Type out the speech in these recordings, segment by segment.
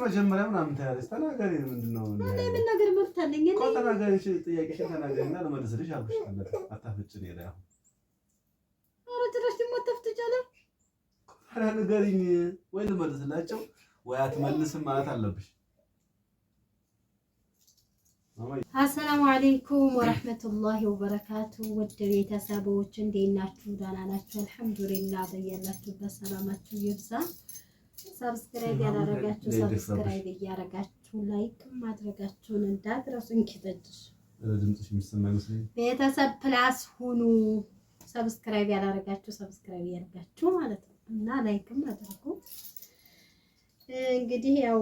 መጀመሪያ ምናምን ታያለሽ። ተናገሪ። ምንድነው እንዴ? ምን ነገር መፍታለኝ እንዴ? ተናገሪ። ጥያቄሽን ተናገሪና ልመልስልሽ አልኩሽ። አታፍጭ ነው ያለው። ኧረ ጭራሽ ደግሞ ተፍትጫለሽ። ኧረ ንገሪኝ ወይ ልመልስላቸው ወይ አትመልስም ማለት አለብሽ። አሰላሙ አለይኩም ወራህመቱላሂ ወበረካቱ። ውድ ቤተሰቦች እንዴት ናችሁ? ደህና ናችሁ? አልሐምዱሊላህ። በያላችሁበት ሰላማችሁ ይብዛ። ሰብስክራይብ ያላረጋችሁ ሰብስክራይብ እያረጋችሁ ላይክ ማድረጋችሁን እንዳትረሱ። እንኪተጅሽ ድምጽሽ የሚሰማ ይመስለኝ። ቤተሰብ ፕላስ ሁኑ። ሰብስክራይብ ያላረጋችሁ ሰብስክራይብ ያረጋችሁ ማለት ነው እና ላይክም አድርጉ። እንግዲህ ያው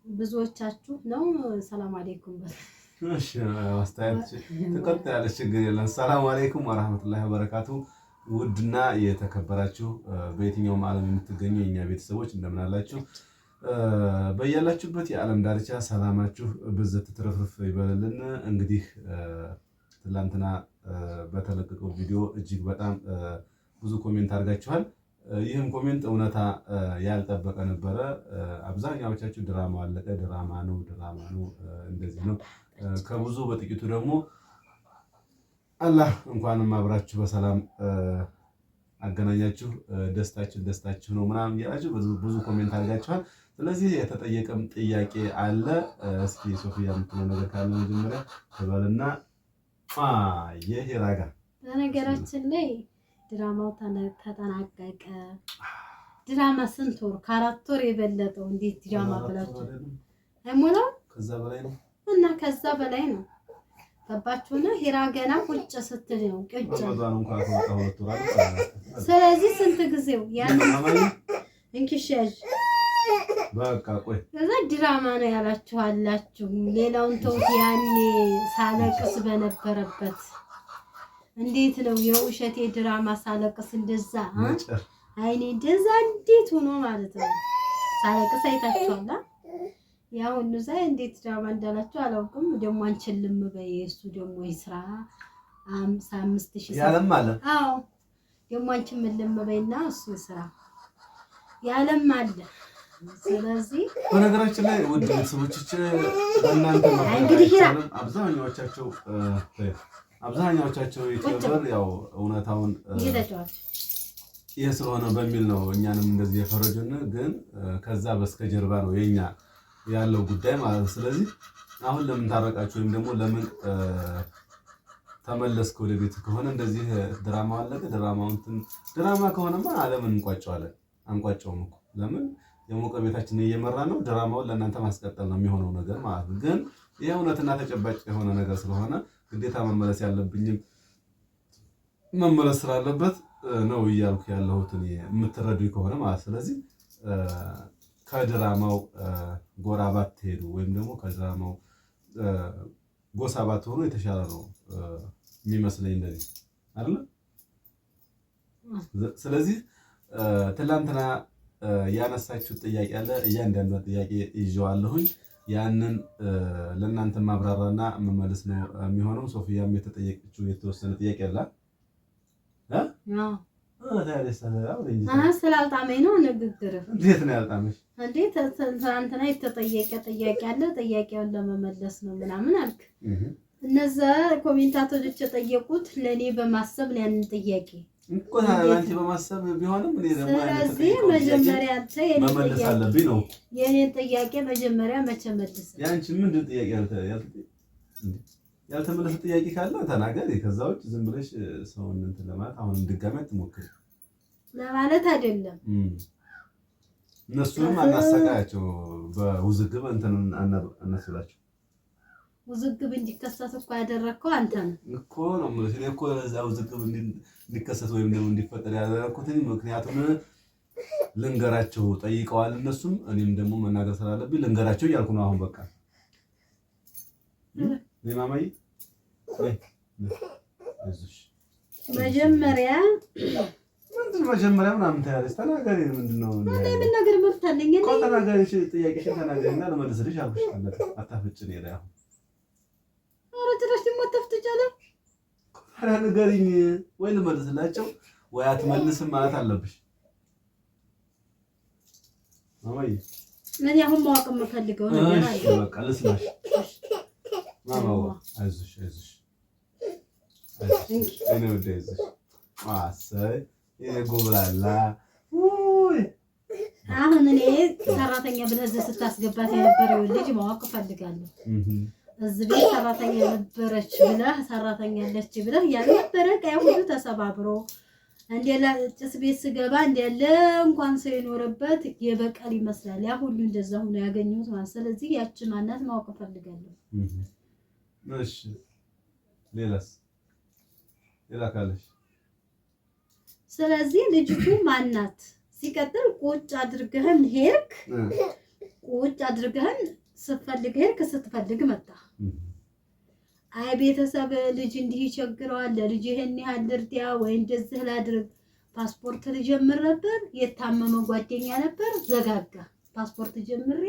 ብዙዎቻችሁ ነው ሰላም አለይኩም እሺ አስተያየት ተቀጣያለች። ችግር የለም። ሰላም አለይኩም ወራህመቱላሂ ወበረካቱ። ውድና የተከበራችሁ በየትኛውም ዓለም የምትገኙ የኛ ቤተሰቦች እንደምን አላችሁ? በያላችሁበት የዓለም ዳርቻ ሰላማችሁ ብዝት ትረፍርፍ ይበልልን። እንግዲህ ትላንትና በተለቀቀው ቪዲዮ እጅግ በጣም ብዙ ኮሜንት አድርጋችኋል። ይህም ኮሜንት እውነታ ያልጠበቀ ነበረ። አብዛኛዎቻችሁ ድራማ አለቀ፣ ድራማ ነው እንደዚህ ነው። ከብዙ በጥቂቱ ደግሞ አላህ እንኳንም አብራችሁ በሰላም አገናኛችሁ፣ ደስታችሁ ነው ምናምን እያላችሁ ብዙ ኮሜንት አድርጋችኋል። ስለዚህ የተጠየቀም ጥያቄ አለ። እስኪ ሶፊያ የምትለው ነገር ካለ መጀመሪያ ትበልና የሂራጋ በነገራችን ላይ ድራማው ተጠናቀቀ። ድራማ ስንት ወር? ከአራት ወር የበለጠው እንዴት ድራማ ብላችሁ አይሞላም? ከዛ በላይ ነው እና ከዛ በላይ ነው። ገባችሁና ሂራ ገና ቁጭ ስትል ነው ቁጭ። ስለዚህ ስንት ጊዜው ያን እንኪሻጅ በቃ ቆይ ከዛ ድራማ ነው ያላችኋላችሁ። ሌላውን ተውት። ያኔ ሳለቅስ በነበረበት እንዴት ነው የውሸቴ ድራማ ሳለቅስ እንደዛ አይኔ እንደዛ እንዴት ሆኖ ማለት ነው ሳለቅስ አይታችኋላ። ያው እንደዛ እንዴት ድራማ እንዳላችሁ አላውቅም። ደግሞ አንችልም በይ እሱ ደግሞ ይስራ 55000 ያለም አለ። አዎ ደግሞ አንችልም በይና እሱ ይስራ ያለም አለ። ስለዚህ በነገራችን ላይ ውድ ቤተሰቦች በእናንተ እንግዲህ አብዛኛዎቻቸው ዩቲዩበር ያው እውነታውን ይሄ ስለሆነ በሚል ነው እኛንም እንደዚህ የፈረጁን። ግን ከዛ በስተጀርባ ነው የኛ ያለው ጉዳይ ማለት ነው። ስለዚህ አሁን ለምን ታረቃችሁ ወይም ደግሞ ለምን ተመለስክ ወደ ቤት ከሆነ እንደዚህ ድራማው አለቀ። ድራማ ከሆነማ ዓለምን እንቋጨዋለን። አንቋጨውም እኮ ለምን የሞቀ ቤታችንን እየመራ ነው። ድራማውን ለእናንተ ማስቀጠል ነው የሚሆነው ነገር ማለት ነው። ግን ይሄ እውነትና ተጨባጭ የሆነ ነገር ስለሆነ ግዴታ መመለስ ያለብኝም መመለስ ስላለበት ነው እያልኩ ያለሁት የምትረዱኝ ከሆነ ማለት። ስለዚህ ከድራማው ጎራ ባትሄዱ ወይም ደግሞ ከድራማው ጎሳ ባትሆኑ የተሻለ ነው የሚመስለኝ እንደዚህ አይደል? ስለዚህ ትላንትና ያነሳችሁት ጥያቄ አለ። እያንዳንዱ ጥያቄ ይዤዋለሁኝ። ያንን ለእናንተ ማብራራና መመለስ ነው የሚሆነው። ሶፊያም የተጠየቀችው የተወሰነ ጥያቄ አለ ስላልጣመኝ ነው ንግግር። እንዴት ነው ያልጣመሽ? እንዴት ትናንትና የተጠየቀ ጥያቄ አለ፣ ጥያቄውን ለመመለስ ነው ምናምን አልክ። እነዛ ኮሜንታቶች የጠየቁት ለኔ በማሰብ ነው ያንን ጥያቄ እኮ አንቺ በማሰብ ቢሆንም እኔ ደግሞ ስለዚህ መጀመሪያ አንተ መመለስ አለብኝ ነው የኔን ጥያቄ መጀመሪያ መቼ መልስ። ያንቺ ምንድን ጥያቄ ያልተመለሰ ጥያቄ ካለ ተናገሪ። ከዛ ውጭ ዝም ብለሽ ሰውን እንትን ለማለት አሁንም ድጋሚ አትሞክሪ ለማለት አይደለም። እነሱንም አናሰቃያቸው በውዝግብ እንትን አናስላቸው። ውዝግብ እንዲከሰት እኮ ያደረከው አንተ ነህ እኮ ነው ማለት ነው እኮ ለዛ ውዝግብ እንዲከሰት ወይም ደግሞ እንዲፈጠር ያደረኩት ምክንያቱም ልንገራቸው ጠይቀዋል እነሱም እኔም ደግሞ መናገር ስላለብኝ ልንገራቸው እያልኩ ነው። አሁን በቃ ማማዬ መጀመሪያ ምናምን ታያለሽ። ተናገሪ። ምንድነው ምን ነገር መፍታለኝ እንዴ? ተናገሪ። ጥያቄሽን ተናገሪና ልመልስልሽ አልኩሽ። አታፍጭ ነው ያለው። ኧረ ጭራሽ ደግሞ ተፍትጫለሽ። ኧረ ንገሪኝ ወይ ልመልስላቸው ወይ አትመልስም ማለት አለብሽ። ማማዬ እኔ አሁን ማወቅ የምፈልገው ነገር አለ። በቃ ልስማሽ። ማማዋ አይዞሽ አይዞሽ እኔ ወደ አይዞሽ አሰይ የጎብላላ አሁን እኔ ሰራተኛ ብለህ እዚህ ስታስገባት የነበረው ልጅ ማወቅ እፈልጋለሁ። እዚህ ቤት ሰራተኛ ነበረች ብለህ ሰራተኛ አለች ብለህ ያልነበረ ቀይ ሁሉ ተሰባብሮ እንደላ ጭስ ቤት ስገባ እንደለ እንኳን ሰው የኖረበት የበቀል ይመስላል። ያ ሁሉ እንደዛ ሆኖ ያገኘሁት ማለት። ስለዚህ ያቺ ማናት ማወቅ እፈልጋለሁ። እሺ ሌላስ ሌላ ካለሽ? ስለዚህ ልጅቱ ማናት? ሲቀጥል ቁጭ አድርገህን ሄድክ፣ ቁጭ አድርገህን ስትፈልግ ሄድክ፣ ስትፈልግ መጣ። አይ ቤተሰብ ልጅ እንዲህ ይቸግረዋል፣ ለልጅ ይሄን ያህል ልርዳ ወይ እንደዚህ ላድርግ፣ ፓስፖርት ልጀምር ነበር፣ የታመመ ጓደኛ ነበር፣ ዘጋጋ። ፓስፖርት ጀምሬ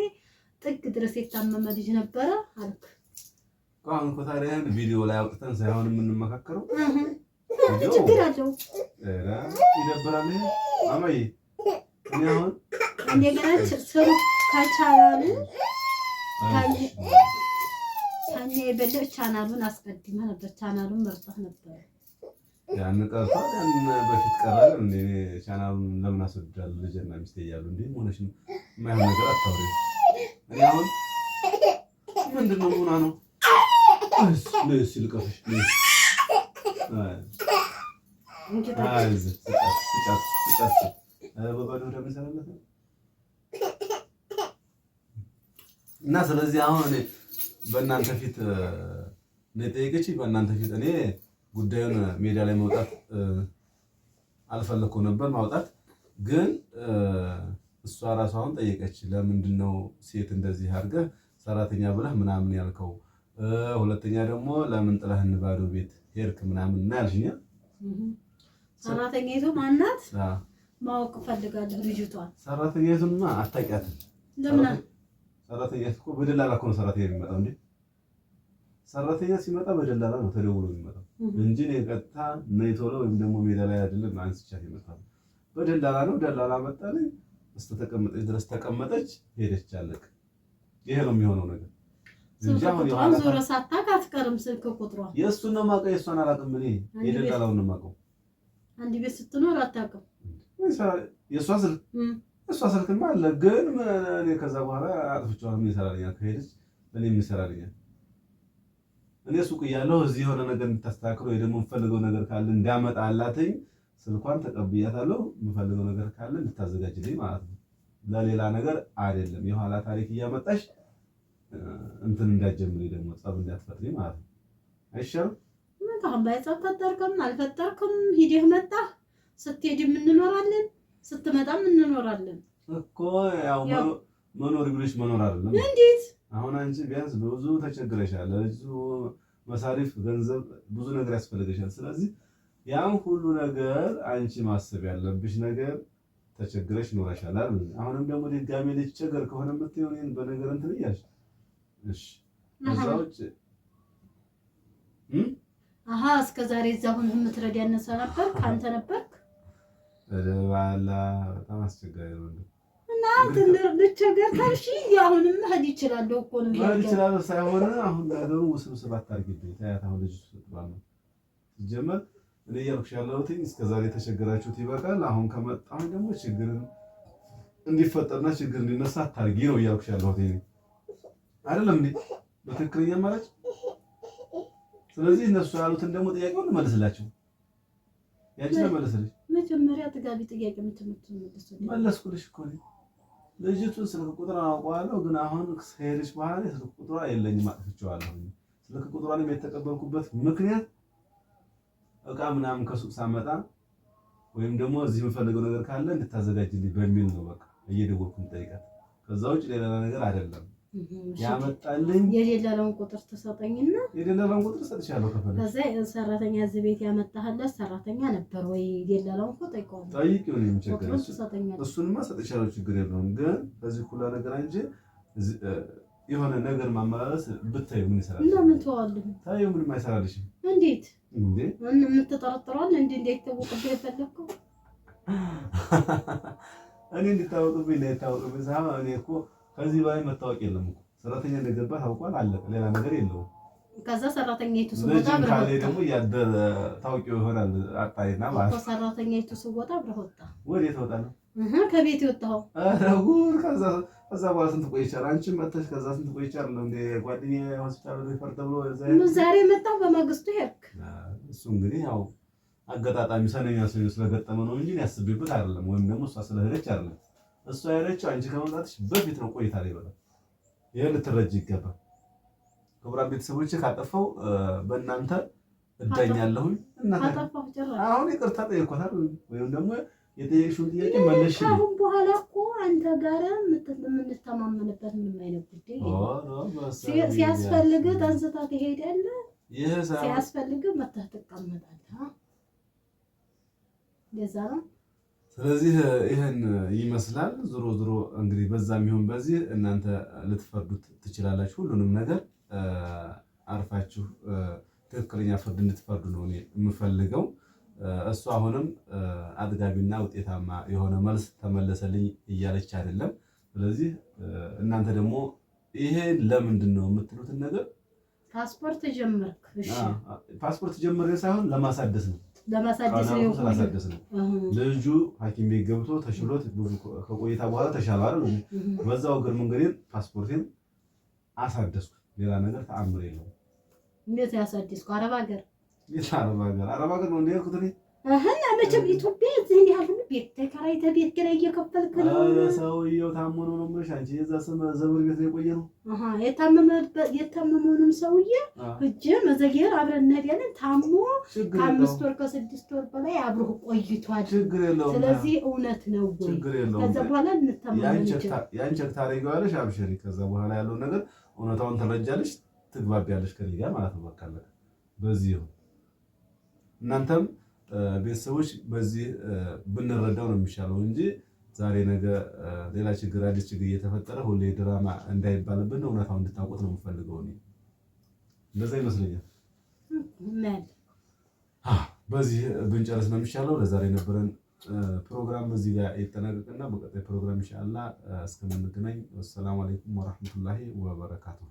ጥግ ድረስ የታመመ ልጅ ነበረ አልክ። አሁን እኮ ታዲያ ቪዲዮ ላይ አውጥተን ሳይሆን የምንመካከረው ችግር አለው። ይደብራል። ማማዬ እኔ አሁን እንደገና ስሩ ከቻላሉ ታኛ የበለጠ ቻናሉን አስቀድመህ ነበር፣ ቻናሉን መርጠህ ነበር። ያን ቀርቶ ያን በፊት ቀራል እንዴ? ቻናሉን ለምን አስወዳለሁ? ልጅና ሚስቴ እያሉ እንዴ ሆነሽ ነው የማይሆን ነገር አታውሪ። እኔ አሁን ምንድነው ሆና ነው ለስ ልቀፍሽ እና ስለዚህ አሁን በእናንተ ፊት ለጠይቀችኝ በእናንተ ፊት እኔ ጉዳዩን ሜዳ ላይ መውጣት አልፈለኩም ነበር ማውጣት ግን እሷ ራሷ አሁን ጠየቀች። ለምንድን ነው ሴት እንደዚህ አድርገህ ሰራተኛ ብለህ ምናምን ያልከው? ሁለተኛ ደግሞ ለምን ጥለህን ባዶ ቤት ሄድክ ምናምን እና ያልሽኝ ሰራተኛይቱ ማናት ማወቅ ፈልጋለሁ። ልጅቷን ሰራተኛይቱማ አታውቂያትም። ለምን ሰራተኛይቱ እኮ በደላላ እኮ ነው ሰራተኛ የሚመጣው እንዴ? ሰራተኛ ሲመጣ በደላላ ነው ተደውሎ የሚመጣው እንጂ እኔ ቀጥታ ነይ ቶሎ ወይም ደግሞ ሜዳ ላይ አይደለም አንስቻት ይመጣል። በደላላ ነው። ደላላ መጣለኝ እስከ ተቀመጠች ድረስ ተቀመጠች፣ ሄደች፣ አለቀ። ይሄ ነው የሚሆነው ነገር እንጂ አሁን የሆነ ዞሮ ሳታውቅ አትቀርም። ስልክ ቁጥሯ የእሱን ነው የማውቀው፣ የእሷን አላውቅም። እኔ የደላላውን ነው የማውቀው። አንድ ቤት ስትኖር አታውቅም። የእሷ ስልክማ አለ፣ ግን እኔ ከዛ በኋላ አጥፍቼዋለሁ። ምን ይሰራልኛል? ከሄደች እኔ ምን ይሰራልኛል? እኔ ሱቅ እያለሁ እዚህ የሆነ ነገር እንድታስተካክለው ወይ ደግሞ የምፈልገው ነገር ካለ እንዳመጣላትኝ ስልኳን ተቀብያታለሁ። የምፈልገው ነገር ካለ እንድታዘጋጅልኝ ማለት ነው። ለሌላ ነገር አይደለም። የኋላ ታሪክ እያመጣሽ እንትን እንዳትጀምሪ ደግሞ ጸብ እንዳትፈጥሪ ማለት ነው። አይሻልም? አሁን ባይጸብ ፈጠርክም አልፈጠርክም ሂደህ መጣህ። ስትሄድም እንኖራለን፣ ስትመጣም እንኖራለን እኮ። ያው መኖር ብለሽ መኖር አይደለም። እንዴት አሁን አንቺ ቢያንስ ብዙ ተቸግረሻል። ለልጁ መሳሪፍ ገንዘብ ብዙ ነገር ያስፈልገሻል። ስለዚህ ያን ሁሉ ነገር አንቺ ማሰብ ያለብሽ ነገር ተቸግረሽ ኖረሻል አይደል? አሁንም ደግሞ ድጋሜ ልጅ ቸገር ከሆነ የምትይው እኔን በነገር እንትን እያልሽ እሺ እዛውጭ እስከ ዛሬ እዛ ሁን የምትረዳ ያነሳ ነበር ካንተ ነበርክ። ለባላ በጣም አስቸጋሪ ነው እና ልቸገር ታልሽ አሁንም መሄድ ይችላል እኮ ነው ማለት ይችላል ሳይሆን አሁን ነገሩ ውስብስብ አታርጊብኝ። ታያት አሁን ልጅ ተጥባለ ጀመር እኔ እያልኩሽ ያለሁት እስከ ዛሬ ተቸገራችሁት ይበቃል። አሁን ከመጣሁ ደግሞ ችግር እንዲፈጠርና ችግር እንዲነሳ አታርጊ ነው እያልኩሽ ያለሁት አይደለም እንዴ? በትክክለኛ ማለት ስለዚህ እነሱ ያሉትን ደግሞ ጥያቄውን መልስላቸው። ያንቺ መልስልሽ መጀመሪያ ጥጋቢ ጥያቄ የምትመልሱልኝ መለስኩልሽ እኮ ነው። ልጅቱን ስልክ ቁጥር አውቀዋለሁ፣ ግን አሁን ከሄደች በኋላ ስልክ ቁጥሯ የለኝም አጥፍቼዋለሁ። ስልክ ቁጥሯንም የተቀበልኩበት ምክንያት እቃ ምናምን ከሱቅ ሳመጣ ወይም ደግሞ እዚህ የምፈልገው ነገር ካለ እንድታዘጋጅልኝ በሚል ነው። በቃ እየደወልኩ ጠይቃት። ከዛ ውጭ ሌላ ነገር አይደለም። ያመጣልኝ የደላላውን ቁጥር ተሰጠኝና የደላላውን ቁጥር ሰጥቻለሁ። ከፈለግሽ ከዛ ሰራተኛ እዚህ ቤት ያመጣህለት ሰራተኛ ነበር ወይ? የደላላውን ቁጥር ጠይቂው ነው የሚቸገረው። እሱንማ ሰጥቻለሁ፣ ችግር የለውም። ግን በዚህ ሁሉ ነገር እንጂ የሆነ ነገር ማመላለስ ብታዩ ምን ይሰራል? ለምን ተዋልሁ? ታዩ ምንም አይሰራልሽም። እንዴት እንዴ የምትጠረጥረዋል? እንዴት ተወቅብህ የፈለከው? እኔ እንድታወቅብኝ ነው የታወቅብኝ። እኔ እኮ ከዚህ በላይ መታወቅ የለም እኮ ሰራተኛ እንደገባ ታውቋል፣ አለቀ። ሌላ ነገር የለውም። ከዛ ሰራተኛይቱ ስወጣ ካለ ደግሞ ያደረ ታውቂው ይሆናል። አጣይና ማለት ነው ሰራተኛይቱ ስወጣ ብረወጣ ወዴት ትወጣለህ? ከቤት የወጣው አረጉር ከዛ በኋላ ስንት ቆይቻለሁ። አንቺም መተሽ ከዛ ስንት ቆይቻለሁ። እንደ ጓደኛዬ ሆስፒታል ሪፈር ተብሎ ዛሬ መጣሁ፣ በማግስቱ ሄድክ። እሱ እንግዲህ ያው አጋጣሚ ሰነኛ ስለገጠመ ነው እንጂ ያስብበት አይደለም። ወይም ደግሞ እሷ ስለሄደች አይደለም። እሷ ያለችው አንቺ ከመምጣትሽ በፊት ነው። ቆይታ ላይ በላ ይሄ ልትረጅ ይገባል። ክቡራን ቤተሰቦች ካጠፋው በእናንተ እዳኛለሁኝ። አሁን ይቅርታ ጠይቆታል ወይም ደግሞ የጠየቅሽውን ጥያቄ መለሽ። አሁን በኋላ እኮ አንተ ጋር የምንተማመንበት ምንም አይነት ጉዳይ ሲያስፈልግ ጠንስታ ትሄዳለህ፣ ሲያስፈልግ መተህ ትቀመጣለህ። እንደዛ ነው። ስለዚህ ይህን ይመስላል። ዞሮ ዞሮ እንግዲህ በዛም ይሁን በዚህ እናንተ ልትፈርዱት ትችላላችሁ። ሁሉንም ነገር አርፋችሁ ትክክለኛ ፍርድ እንድትፈርዱ ነው እኔ የምፈልገው። እሱ አሁንም አጥጋቢና ውጤታማ የሆነ መልስ ተመለሰልኝ እያለች አይደለም። ስለዚህ እናንተ ደግሞ ይሄ ለምንድን ነው የምትሉትን ነገር ፓስፖርት ጀመርክ? እሺ ፓስፖርት ጀመረ ሳይሆን ለማሳደስ ነው ስላሳደስ ነው። ልጁ ሐኪም ቤት ገብቶ ተሽሎት ከቆይታ በኋላ ተሻለ አይደል? በዛው እግር መንገዴን ፓስፖርቴን አሳደስኩ። ሌላ ነገር ተአምር የለውም። እንዴት ያሳደስኩ? አረብ ሀገር አረብ ሀገር ነው እንደያልኩት እኔ መቼም ኢትዮጵያ እዚህ ያሉ ቤት ተከራይተህ ቤት ኪራይ እየከፈልክ ነው። ሰውዬው ታሞ ነው የምልሽ። አንቺ የዛ ስም ዘመድ ቤት ነው የቆየ ነው የታመመውንም ሰውዬ እጅ መዘግየር አብረን እንሄዳለን። ታሞ ከ5 ወር ከ6 ወር በላይ አብሮህ ቆይቷል። ችግር የለውም። ስለዚህ እውነት ነው ወይ? ከዛ በኋላ እንተማመን ይችላል። ያን ቸክ ታደርጊዋለሽ። አብሽሪ። ከዛ በኋላ ያለውን ነገር እውነታውን ትረጃለሽ፣ ትግባቢያለሽ ከእኔ ጋር ማለት ነው። በቃ በዚህ ነው። እናንተም ቤተሰቦች በዚህ ብንረዳው ነው የሚሻለው እንጂ ዛሬ ነገ ሌላ ችግር አዲስ ችግር እየተፈጠረ ሁሌ ድራማ እንዳይባልብን እውነታውን እንድታውቁት ነው የምፈልገው። እኔ እንደዛ ይመስለኛል። በዚህ ብንጨርስ ነው የሚሻለው። ለዛሬ የነበረን ፕሮግራም እዚህ ጋር ይጠናቀቅና በቀጣይ ፕሮግራም ኢንሻአላህ እስከምንገናኝ ወሰላሙ አለይኩም ወራህመቱላሂ ወበረካቱሁ።